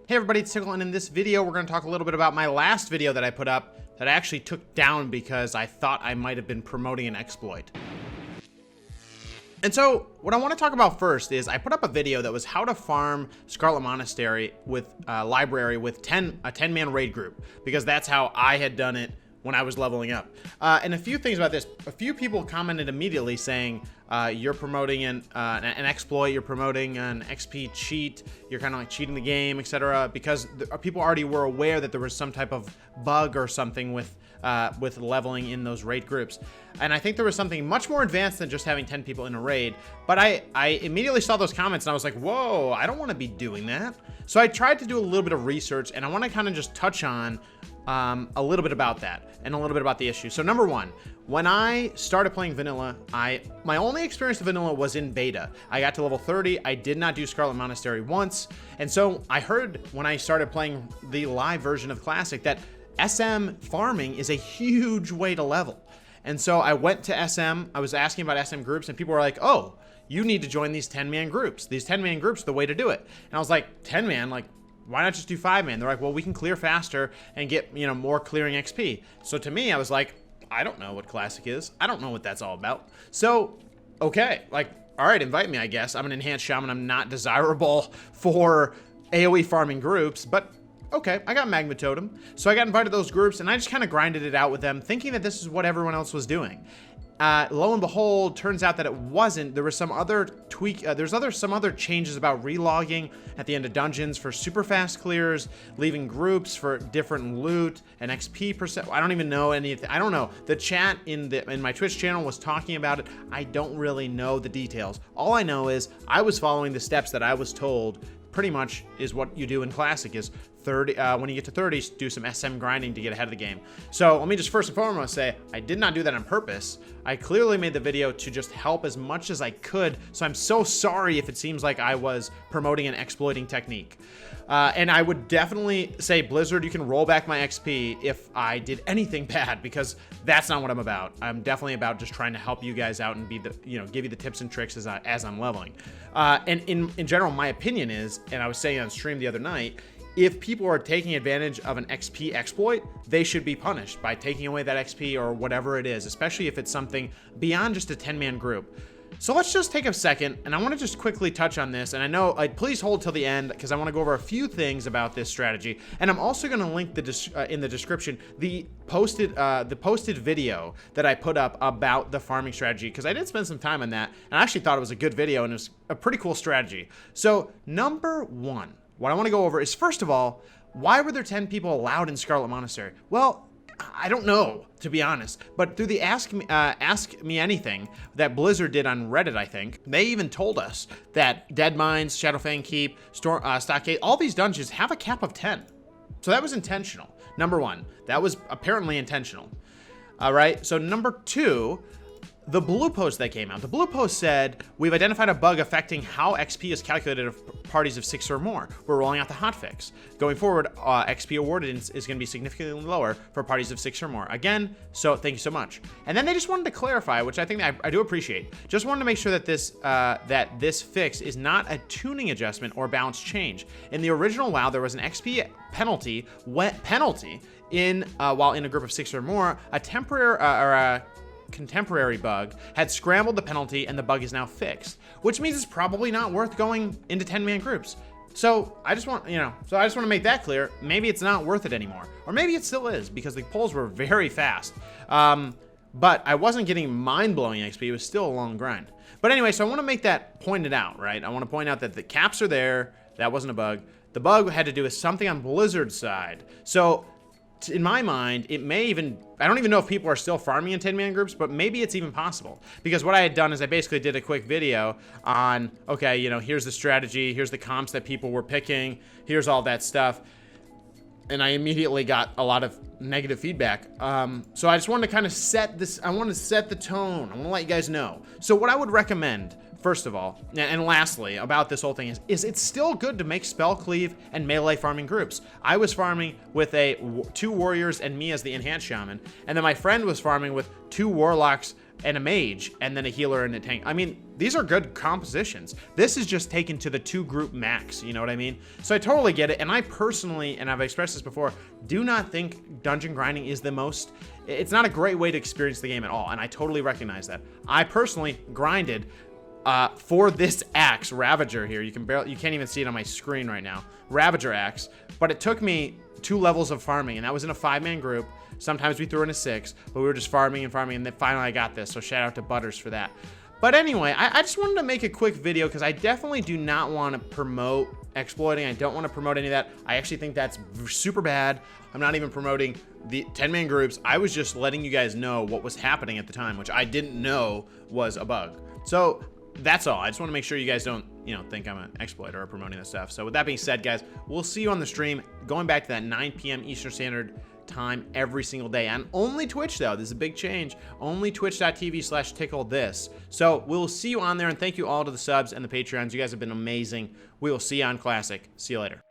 Hey everybody, it's Tiqqle, and in this video we're going to talk a little bit about my last video that I put up that I actually took down because I thought I might have been promoting an exploit. And so what I want to talk about first is I put up a video that was how to farm Scarlet Monastery with library with a 10-man raid group, because that's how I had done it when I was leveling up. And a few things about this. A few people commented immediately saying, you're promoting an exploit, you're promoting an XP cheat, you're kind of like cheating the game, etc. Because people already were aware that there was some type of bug or something with leveling in those raid groups. And I think there was something much more advanced than just having 10 people in a raid. But I immediately saw those comments and I was like, whoa, I don't want to be doing that. So I tried to do a little bit of research, and I want to kind of just touch on a little bit about that and a little bit about the issue. So number one, when I started playing vanilla, my only experience of vanilla was in beta. I got to level 30. I did not do Scarlet Monastery once. And so I heard when I started playing the live version of Classic that SM farming is a huge way to level. And so I went to SM, I was asking about SM groups, and people were like, oh, you need to join these 10-man groups. These 10-man groups are the way to do it. And I was like, 10-man? Like, why not just do 5-man? They're like, well, we can clear faster and get, more clearing XP. So to me, I was like, I don't know what Classic is. I don't know what that's all about. So, okay, like, all right, invite me, I guess. I'm an enhanced shaman. I'm not desirable for AoE farming groups, but okay, I got Magma Totem. So I got invited to those groups, and I just kind of grinded it out with them, thinking that this is what everyone else was doing. Lo and behold, turns out that it wasn't. There was some other tweak. Some other changes about relogging at the end of dungeons for super fast clears, leaving groups for different loot and XP percent. I don't even know anything. I don't know. The chat in my Twitch channel was talking about it. I don't really know the details. All I know is I was following the steps that I was told. Pretty much is what you do in Classic is 30. When you get to 30, do some SM grinding to get ahead of the game. So let me just first and foremost say I did not do that on purpose. I clearly made the video to just help as much as I could. So I'm so sorry if it seems like I was promoting an exploiting technique. And I would definitely say, Blizzard, you can roll back my XP if I did anything bad, because that's not what I'm about. I'm definitely about just trying to help you guys out and be the, give you the tips and tricks as I'm leveling. And in general, my opinion is, and I was saying on stream the other night, if people are taking advantage of an XP exploit, they should be punished by taking away that XP or whatever it is, especially if it's something beyond just a 10-man group. So let's just take a second, and I want to just quickly touch on this. And I know, please hold till the end, because I want to go over a few things about this strategy. And I'm also going to link in the description the posted video that I put up about the farming strategy, because I did spend some time on that, and I actually thought it was a good video, and it was a pretty cool strategy. So number one, what I want to go over is, first of all, why were there 10 people allowed in Scarlet Monastery? Well, I don't know, to be honest, but through the Ask Me Anything that Blizzard did on Reddit, I think, they even told us that Dead Mines, Shadowfang Keep, Stockade, all these dungeons have a cap of 10. So that was intentional. Number one, that was apparently intentional. All right, so number two, the blue post that came out. The blue post said, we've identified a bug affecting how XP is calculated of parties of 6 or more. We're rolling out the hotfix. Going forward, XP awarded is going to be significantly lower for parties of 6 or more. Again, so thank you so much. And then they just wanted to clarify, which I think I do appreciate. Just wanted to make sure that this fix is not a tuning adjustment or balance change. In the original WoW, there was an XP penalty, in while in a group of 6 or more, a temporary contemporary bug had scrambled the penalty, and the bug is now fixed, which means it's probably not worth going into 10-man groups. So I just want to make that clear. Maybe it's not worth it anymore, or maybe it still is, because the polls were very fast. But I wasn't getting mind-blowing XP. It was still a long grind. But anyway, so I want to make that pointed out, right? I want to point out that the caps are there. That wasn't a bug. The bug had to do with something on Blizzard's side. So in my mind, it may even, I don't even know if people are still farming in 10-man groups, but maybe it's even possible. Because what I had done is I basically did a quick video on, okay, here's the strategy, here's the comps that people were picking, here's all that stuff. And I immediately got a lot of negative feedback. So I just wanted to kind of set this, I want to set the tone. I want to let you guys know. So what I would recommend, first of all, and lastly, about this whole thing is it's still good to make spell cleave and melee farming groups. I was farming with 2 warriors and me as the enhanced shaman, and then my friend was farming with 2 warlocks and a mage, and then a healer and a tank. I mean, these are good compositions. This is just taken to the 2-group max, you know what I mean? So I totally get it, and I personally, and I've expressed this before, do not think dungeon grinding is the most, it's not a great way to experience the game at all, and I totally recognize that. I personally grinded for this axe, Ravager here. You can't even see it on my screen right now. Ravager axe, but it took me 2 levels of farming, and that was in a 5-man group. Sometimes we threw in a 6, but we were just farming and farming, and then finally I got this, so shout out to Butters for that. But anyway, I just wanted to make a quick video because I definitely do not want to promote exploiting. I don't want to promote any of that. I actually think that's super bad. I'm not even promoting the 10-man groups. I was just letting you guys know what was happening at the time, which I didn't know was a bug. So that's all. I just want to make sure you guys don't, think I'm an exploiter or promoting this stuff. So with that being said, guys, we'll see you on the stream. Going back to that 9 p.m. Eastern Standard Time every single day, and only Twitch though. This is a big change. Only twitch.tv/tickle this. So we'll see you on there, and thank you all to the subs and the Patreons. You guys have been amazing. We will see you on Classic. See you later.